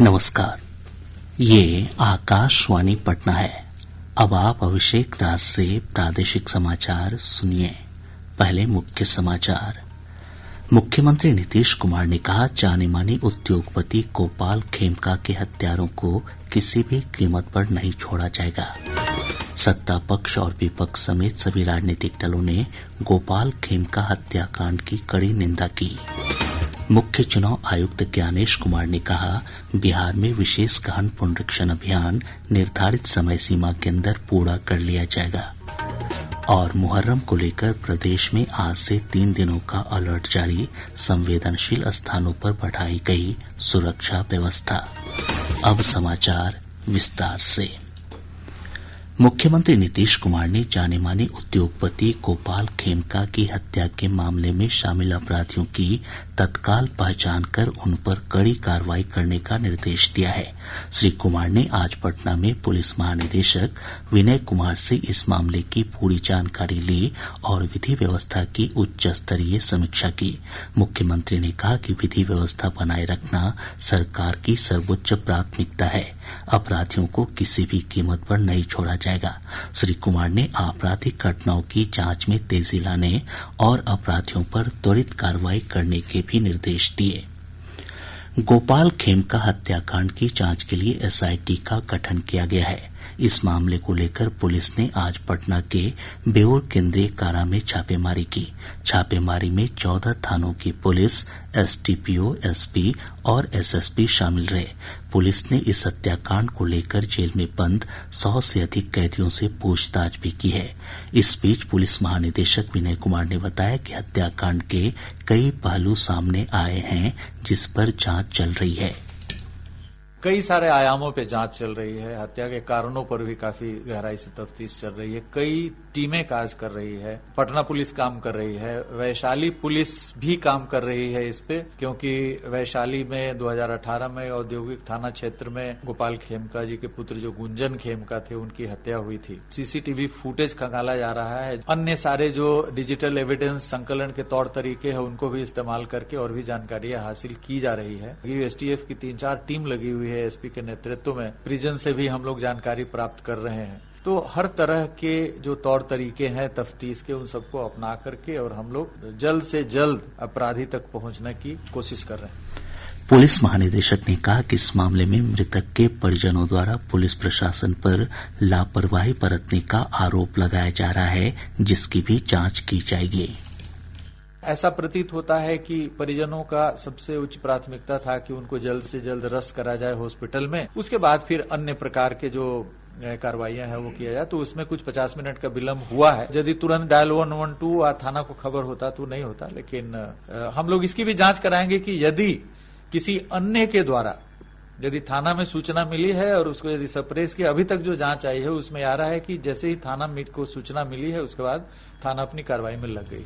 नमस्कार, ये आकाशवाणी पटना है। अब आप अभिषेक दास से प्रादेशिक समाचार सुनिए। पहले मुख्य समाचार। मुख्यमंत्री नीतीश कुमार ने कहा, जाने माने उद्योगपति गोपाल खेमका के हत्यारों को किसी भी कीमत पर नहीं छोड़ा जाएगा। सत्ता पक्ष और विपक्ष समेत सभी राजनीतिक दलों ने गोपाल खेमका हत्याकांड की कड़ी निंदा की। मुख्य चुनाव आयुक्त ज्ञानेश कुमार ने कहा, बिहार में विशेष गहन पुनरीक्षण अभियान निर्धारित समय सीमा के अंदर पूरा कर लिया जाएगा। और मुहर्रम को लेकर प्रदेश में आज से 3 दिनों का अलर्ट जारी, संवेदनशील स्थानों पर बढ़ाई गई सुरक्षा व्यवस्था। अब समाचार विस्तार से। मुख्यमंत्री नीतीश कुमार ने जाने माने उद्योगपति गोपाल खेमका की हत्या के मामले में शामिल अपराधियों की तत्काल पहचान कर उन पर कड़ी कार्रवाई करने का निर्देश दिया है। श्री कुमार ने आज पटना में पुलिस महानिदेशक विनय कुमार से इस मामले की पूरी जानकारी ली और विधि व्यवस्था की उच्च स्तरीय समीक्षा की। मुख्यमंत्री ने कहा कि विधि व्यवस्था बनाए रखना सरकार की सर्वोच्च प्राथमिकता है। अपराधियों को किसी भी कीमत पर नहीं छोड़ा जाएगा। श्री कुमार ने आपराधिक घटनाओं की जांच में तेजी लाने और अपराधियों पर त्वरित कार्रवाई करने के भी निर्देश दिए। गोपाल खेमका हत्याकांड की जांच के लिए एसआईटी का गठन किया गया है। इस मामले को लेकर पुलिस ने आज पटना के बेउर केंद्रीय कारा में छापेमारी की। छापेमारी में 14 थानों की पुलिस, एसडीपीओ, एसपी और एसएसपी शामिल रहे। पुलिस ने इस हत्याकांड को लेकर जेल में बंद 100 से अधिक कैदियों से पूछताछ भी की है। इस बीच पुलिस महानिदेशक विनय कुमार ने बताया कि हत्याकांड के कई पहलू सामने आए हैं, जिस पर जांच चल रही है। कई सारे आयामों पे जांच चल रही है। हत्या के कारणों पर भी काफी गहराई से तफ्तीश चल रही है। कई टीमें कार्य कर रही है। पटना पुलिस काम कर रही है। वैशाली पुलिस भी काम कर रही है इस पे, क्योंकि वैशाली में 2018 में औद्योगिक थाना क्षेत्र में गोपाल खेमका जी के पुत्र जो गुंजन खेमका थे, उनकी हत्या हुई थी। सीसीटीवी फुटेज खंगाला जा रहा है। अन्य सारे जो डिजिटल एविडेंस संकलन के तौर तरीके हैं, उनको भी इस्तेमाल करके और भी जानकारियां हासिल की जा रही है। एसटीएफ की 3-4 टीम लगी हुई है एसपी के नेतृत्व में। प्रिजन से भी हम लोग जानकारी प्राप्त कर रहे हैं। तो हर तरह के जो तौर तरीके हैं तफ्तीश के, उन सबको अपना करके और हम लोग जल्द से जल्द अपराधी तक पहुंचने की कोशिश कर रहे हैं। पुलिस महानिदेशक ने कहा कि इस मामले में मृतक के परिजनों द्वारा पुलिस प्रशासन पर लापरवाही बरतने का आरोप लगाया जा रहा है, जिसकी भी जांच की जाएगी। ऐसा प्रतीत होता है कि परिजनों का सबसे उच्च प्राथमिकता था कि उनको जल्द से जल्द रस करा जाए हॉस्पिटल में, उसके बाद फिर अन्य प्रकार के जो कार्रवाइयां हैं वो किया जाए। तो उसमें कुछ 50 मिनट का विलंब हुआ है। यदि तुरंत डायल 112 थाना को खबर होता तो नहीं होता, लेकिन हम लोग इसकी भी जांच कराएंगे कि यदि किसी अन्य के द्वारा यदि थाना में सूचना मिली है और उसको यदि सप्रेस की अभी तक जो जांच आई है उसमें आ रहा है कि जैसे ही थाना को सूचना मिली है उसके बाद थाना अपनी कार्रवाई में लग गई।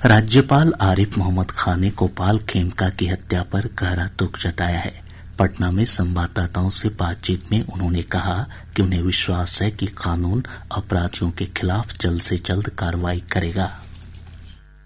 राज्यपाल आरिफ मोहम्मद खान ने गोपाल खेमका की हत्या पर गहरा दुख जताया है। पटना में संवाददाताओं से बातचीत में उन्होंने कहा कि उन्हें विश्वास है कि कानून अपराधियों के खिलाफ जल्द से जल्द कार्रवाई करेगा।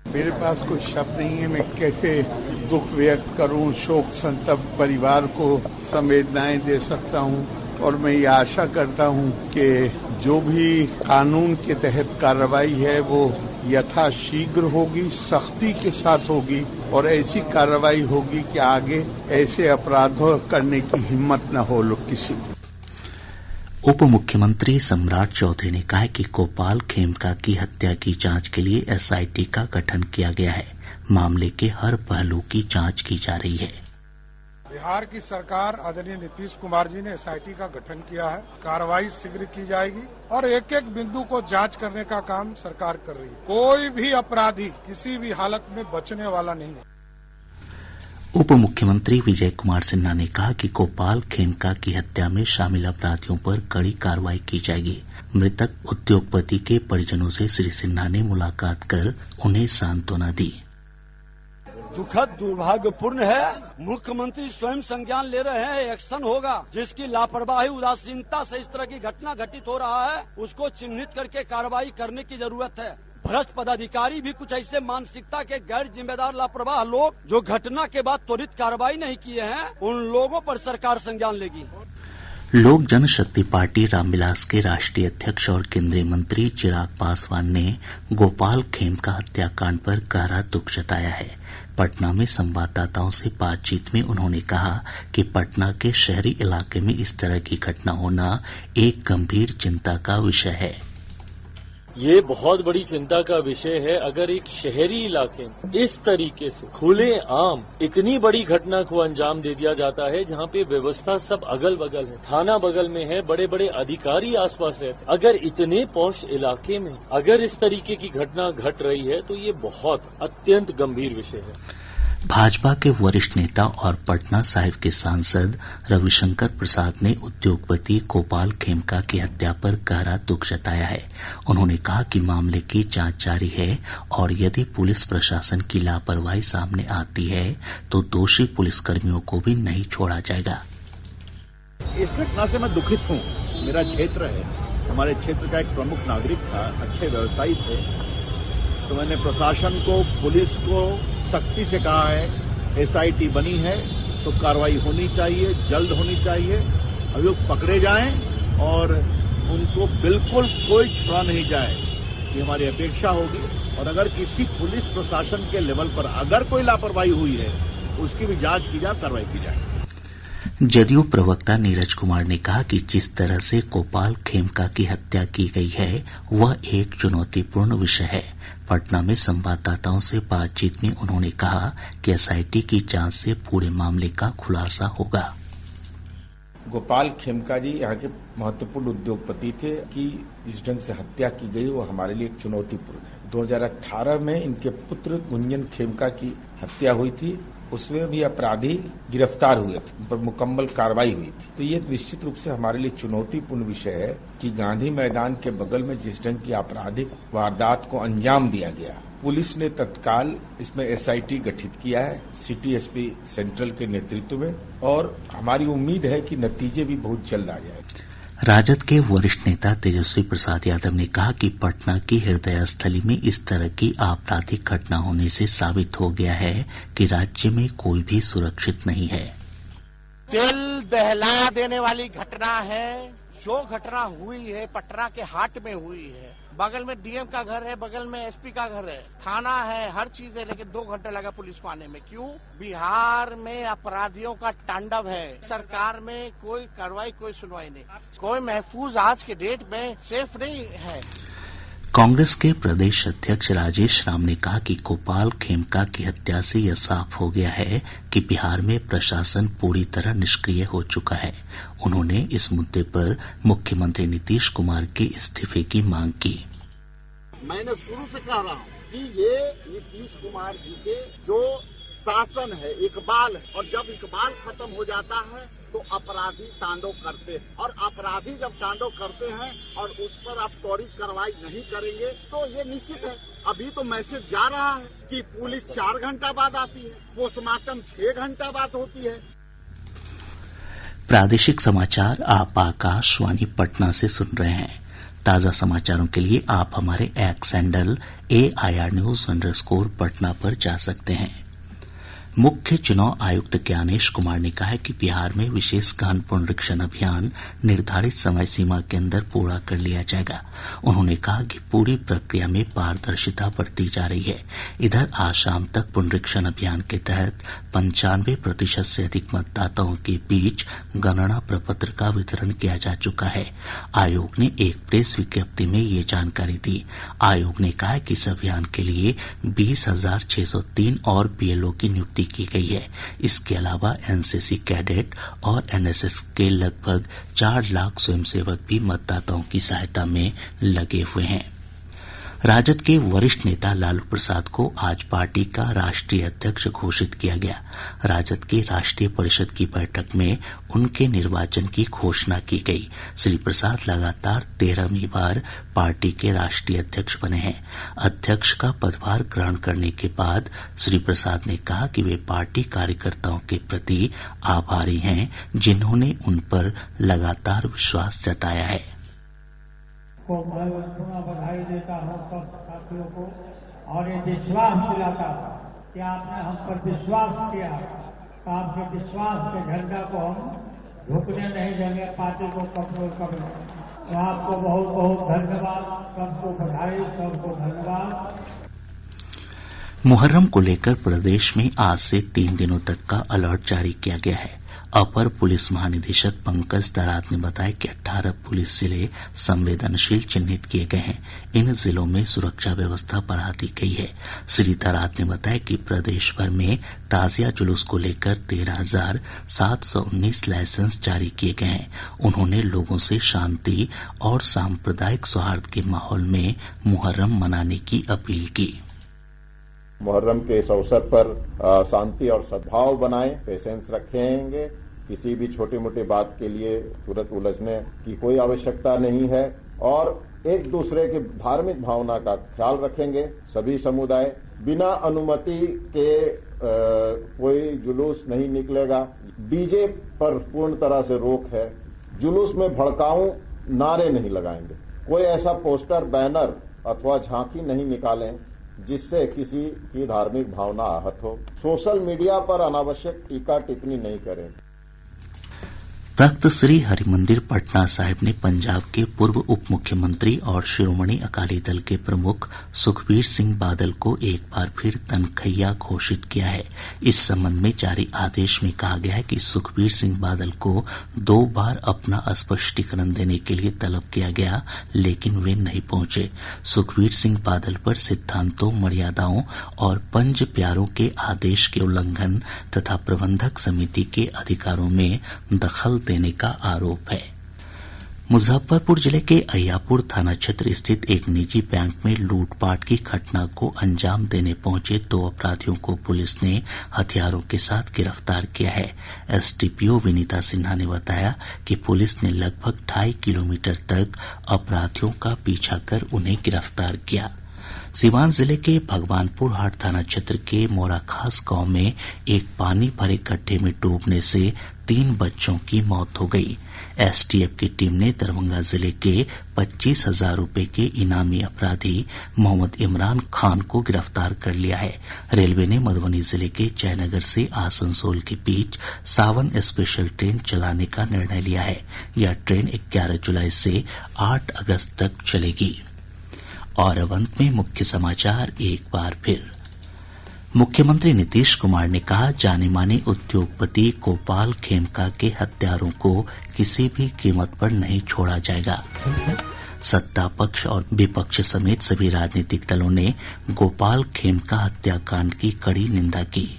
मेरे पास कोई शब्द नहीं है, मैं कैसे दुख व्यक्त करूं, शोक संतप्त परिवार को संवेदनाएं दे सकता हूं। और मैं ये आशा करता हूं कि जो भी कानून के तहत कार्रवाई है वो यथाशीघ्र होगी, सख्ती के साथ होगी और ऐसी कार्रवाई होगी कि आगे ऐसे अपराधों करने की हिम्मत न हो लोग किसी को। उप मुख्यमंत्री सम्राट चौधरी ने कहा कि गोपाल खेमका की हत्या की जांच के लिए एसआईटी का गठन किया गया है। मामले के हर पहलू की जांच की जा रही है। बिहार की सरकार आदरणीय नीतीश कुमार जी ने एसआईटी का गठन किया है। कार्रवाई शीघ्र की जाएगी और एक एक बिंदु को जांच करने का काम सरकार कर रही है। कोई भी अपराधी किसी भी हालत में बचने वाला नहीं है। उप मुख्यमंत्री विजय कुमार सिन्हा ने कहा कि गोपाल खेमका की हत्या में शामिल अपराधियों पर कड़ी कार्रवाई की जाएगी। मृतक उद्योगपति के परिजनों से श्री सिन्हा ने मुलाकात कर उन्हें सांत्वना दी। दुखद दुर्भाग्यपूर्ण है। मुख्यमंत्री स्वयं संज्ञान ले रहे हैं, एक्शन होगा। जिसकी लापरवाही उदासीनता से इस तरह की घटना घटित हो रहा है, उसको चिन्हित करके कार्रवाई करने की जरूरत है। भ्रष्ट पदाधिकारी भी कुछ ऐसे मानसिकता के गैर जिम्मेदार लापरवाह लोग जो घटना के बाद त्वरित कार्रवाई नहीं किए हैं, उन लोगों पर सरकार संज्ञान लेगी। लोक जनशक्ति पार्टी रामविलास के राष्ट्रीय अध्यक्ष और केंद्रीय मंत्री चिराग पासवान ने गोपाल खेमका हत्याकांड पर गहरा दुख जताया है। पटना में संवाददाताओं से बातचीत में उन्होंने कहा कि पटना के शहरी इलाके में इस तरह की घटना होना एक गंभीर चिंता का विषय है। ये बहुत बड़ी चिंता का विषय है। अगर एक शहरी इलाके में इस तरीके से खुले आम इतनी बड़ी घटना को अंजाम दे दिया जाता है, जहाँ पे व्यवस्था सब अगल बगल है, थाना बगल में है, बड़े बड़े अधिकारी आसपास रहते, अगर इतने पॉश इलाके में अगर इस तरीके की घटना घट रही है तो ये बहुत अत्यंत गंभीर विषय है। भाजपा के वरिष्ठ नेता और पटना साहिब के सांसद रविशंकर प्रसाद ने उद्योगपति गोपाल खेमका की हत्या पर गहरा दुख जताया है। उन्होंने कहा कि मामले की जांच जारी है और यदि पुलिस प्रशासन की लापरवाही सामने आती है तो दोषी पुलिसकर्मियों को भी नहीं छोड़ा जाएगा। इस घटना से मैं दुखित हूँ। मेरा क्षेत्र है, हमारे क्षेत्र का एक प्रमुख नागरिक था, अच्छे व्यवसायी थे, तो मैंने प्रशासन को, पुलिस को सख्ती से कहा है एसआईटी बनी है तो कार्रवाई होनी चाहिए, जल्द होनी चाहिए, अभियुक्त पकड़े जाएं और उनको बिल्कुल कोई छोड़ा नहीं जाए, ये हमारी अपेक्षा होगी। और अगर किसी पुलिस प्रशासन के लेवल पर अगर कोई लापरवाही हुई है उसकी भी जांच की जाए, कार्रवाई की जाए। जदयू प्रवक्ता नीरज कुमार ने कहा कि जिस तरह से गोपाल खेमका की हत्या की गई है वह एक चुनौतीपूर्ण विषय है। पटना में संवाददाताओं से बातचीत में उन्होंने कहा कि एसआईटी की जांच से पूरे मामले का खुलासा होगा। गोपाल खेमका जी यहाँ के महत्वपूर्ण उद्योगपति थे कि जिस ढंग से हत्या की गई वो हमारे लिए एक चुनौतीपूर्ण है। 2018 में इनके पुत्र गुंजन खेमका की हत्या हुई थी, उसमें भी अपराधी गिरफ्तार हुए थे, उन पर मुकम्मल कार्रवाई हुई थी। तो ये निश्चित रूप से हमारे लिए चुनौतीपूर्ण विषय है कि गांधी मैदान के बगल में जिस ढंग की आपराधिक वारदात को अंजाम दिया गया, पुलिस ने तत्काल इसमें एसआईटी गठित किया है सिटी एसपी सेंट्रल के नेतृत्व में, और हमारी उम्मीद है कि नतीजे भी बहुत जल्द आ जाए। राजद के वरिष्ठ नेता तेजस्वी प्रसाद यादव ने कहा कि पटना की हृदय स्थली में इस तरह की आपराधिक घटना होने से साबित हो गया है कि राज्य में कोई भी सुरक्षित नहीं है। दिल दहला देने वाली घटना है। जो घटना हुई है पटना के हाट में हुई है, बगल में डीएम का घर है, बगल में एसपी का घर है, थाना है, हर चीज है, लेकिन 2 घंटे लगा पुलिस को आने में। क्यों? बिहार में अपराधियों का तांडव है, सरकार में कोई कार्रवाई, कोई सुनवाई नहीं, कोई महफूज आज के डेट में सेफ नहीं है। कांग्रेस के प्रदेश अध्यक्ष राजेश राम ने कहा कि गोपाल खेमका की हत्या से यह साफ हो गया है कि बिहार में प्रशासन पूरी तरह निष्क्रिय हो चुका है। उन्होंने इस मुद्दे पर मुख्यमंत्री नीतीश कुमार के इस्तीफे की मांग की। मैंने शुरू से कह रहा हूँ कि ये नीतीश कुमार जी के जो शासन है, इकबाल है, और जब इकबाल खत्म हो जाता है तो अपराधी तांडव करते हैं, और अपराधी जब तांडव करते हैं और उस पर आप त्वरित कार्रवाई नहीं करेंगे तो ये निश्चित है। अभी तो मैसेज जा रहा है कि पुलिस 4 घंटा बाद आती है, पोस्टमार्टम 6 घंटा बाद होती है। प्रादेशिक समाचार आप आकाशवाणी पटना से सुन रहे हैं। ताज़ा समाचारों के लिए आप हमारे एक्स हैंडल AIR News _ पर जा सकते हैं। मुख्य चुनाव आयुक्त ज्ञानेश कुमार ने कहा है कि बिहार में विशेष गहन पुनरीक्षण अभियान निर्धारित समय सीमा के अंदर पूरा कर लिया जाएगा। उन्होंने कहा कि पूरी प्रक्रिया में पारदर्शिता बरती जा रही है। इधर आज शाम तक पुनरीक्षण अभियान के तहत 95% से अधिक मतदाताओं के बीच गणना प्रपत्र का वितरण किया जा चुका है। आयोग ने एक प्रेस विज्ञप्ति में ये जानकारी दी। आयोग ने कहा कि इस अभियान के लिए 20,603 और BLO की नियुक्ति की गई है। इसके अलावा एनसीसी कैडेट और एनएसएस के लगभग 4 लाख स्वयंसेवक भी मतदाताओं की सहायता में लगे हुए हैं। राजद के वरिष्ठ नेता लालू प्रसाद को आज पार्टी का राष्ट्रीय अध्यक्ष घोषित किया गया। राजद की राष्ट्रीय परिषद की बैठक में उनके निर्वाचन की घोषणा की गई। श्री प्रसाद लगातार 13वीं बार पार्टी के राष्ट्रीय अध्यक्ष बने हैं। अध्यक्ष का पदभार ग्रहण करने के बाद श्री प्रसाद ने कहा कि वे पार्टी कार्यकर्ताओं के प्रति आभारी हैं, जिन्होंने उन पर लगातार विश्वास जताया है। को मैं पुनः बधाई देता हूँ सब साथियों को और ये विश्वास दिलाता हूँ कि आपने हम पर विश्वास किया, तो आपके विश्वास के झंडा को हम झुकने नहीं देंगे, पार्टी को कमजोर करने। तो आपको बहुत बहुत धन्यवाद, सबको बधाई, सबको धन्यवाद। मुहर्रम को लेकर प्रदेश में आज से 3 दिनों तक का अलर्ट जारी किया गया है। अपर पुलिस महानिदेशक पंकज दरात ने बताया कि 18 पुलिस जिले संवेदनशील चिन्हित किए गए हैं। इन जिलों में सुरक्षा व्यवस्था बढ़ा दी गई है। श्री दरात ने बताया कि प्रदेश भर में ताजिया जुलूस को लेकर 13,719 लाइसेंस जारी किए गए हैं। उन्होंने लोगों से शांति और सांप्रदायिक सौहार्द के माहौल में मुहर्रम मनाने की अपील की। मुहर्रम के इस अवसर पर शांति और सद्भाव बनाएं, पेशेंस रखेंगे। किसी भी छोटी मोटी बात के लिए तुरंत उलझने की कोई आवश्यकता नहीं है और एक दूसरे की धार्मिक भावना का ख्याल रखेंगे। सभी समुदाय बिना अनुमति के कोई जुलूस नहीं निकलेगा। डीजे पर पूर्ण तरह से रोक है। जुलूस में भड़काऊ नारे नहीं लगाएंगे। कोई ऐसा पोस्टर, बैनर अथवा झांकी नहीं निकालें जिससे किसी की धार्मिक भावना आहत हो। सोशल मीडिया पर अनावश्यक टीका टिप्पणी नहीं करें। तख्त श्री हरिमंदिर पटना साहिब ने पंजाब के पूर्व उप मुख्यमंत्री और शिरोमणि अकाली दल के प्रमुख सुखबीर सिंह बादल को एक बार फिर तनखैया घोषित किया है। इस संबंध में जारी आदेश में कहा गया है कि सुखबीर सिंह बादल को 2 बार अपना स्पष्टीकरण देने के लिए तलब किया गया, लेकिन वे नहीं पहुंचे। सुखबीर सिंह बादल पर सिद्धांतों, मर्यादाओं और पंज प्यारों के आदेश के उल्लंघन तथा प्रबंधक समिति के अधिकारों में दखल देने का आरोप है। मुजफ्फरपुर जिले के अय्यापुर थाना क्षेत्र स्थित एक निजी बैंक में लूटपाट की घटना को अंजाम देने पहुंचे 2 अपराधियों को पुलिस ने हथियारों के साथ गिरफ्तार किया है। एसडीपीओ विनीता सिन्हा ने बताया कि पुलिस ने लगभग 2.5 किलोमीटर तक अपराधियों का पीछा कर उन्हें गिरफ्तार किया। सीवान जिले के भगवानपुर हाट थाना क्षेत्र के मोराखास गांव में एक पानी भरे गड्ढे में डूबने से 3 बच्चों की मौत हो गई। एसटीएफ की टीम ने दरभंगा जिले के 25,000 रूपये के इनामी अपराधी मोहम्मद इमरान खान को गिरफ्तार कर लिया है। रेलवे ने मधुबनी जिले के जयनगर से आसनसोल के बीच सावन स्पेशल ट्रेन चलाने का निर्णय लिया है। यह ट्रेन 11 जुलाई से 8 अगस्त तक चलेगी। और अब अंत में मुख्य समाचार एक बार फिर। मुख्यमंत्री नीतीश कुमार ने कहा, जाने माने उद्योगपति गोपाल खेमका के हत्यारों को किसी भी कीमत पर नहीं छोड़ा जाएगा। सत्ता पक्ष और विपक्ष समेत सभी राजनीतिक दलों ने गोपाल खेमका हत्याकांड की कड़ी निंदा की।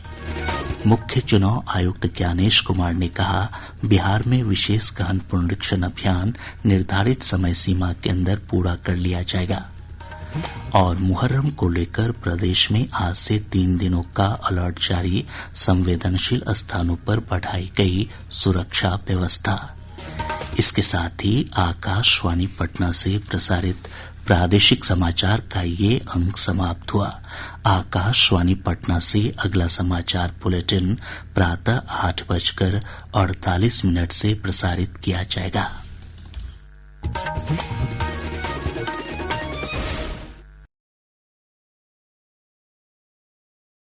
मुख्य चुनाव आयुक्त ज्ञानेश कुमार ने कहा, बिहार में विशेष गहन पुनरीक्षण अभियान निर्धारित समय सीमा के अंदर पूरा कर लिया जाएगा। और मुहर्रम को लेकर प्रदेश में आज से 3 दिनों का अलर्ट जारी, संवेदनशील स्थानों पर बढ़ाई गई सुरक्षा व्यवस्था। इसके साथ ही आकाशवाणी पटना से प्रसारित प्रादेशिक समाचार का ये अंक समाप्त हुआ। आकाशवाणी पटना से अगला समाचार बुलेटिन प्रातः 8:48 से प्रसारित किया जाएगा।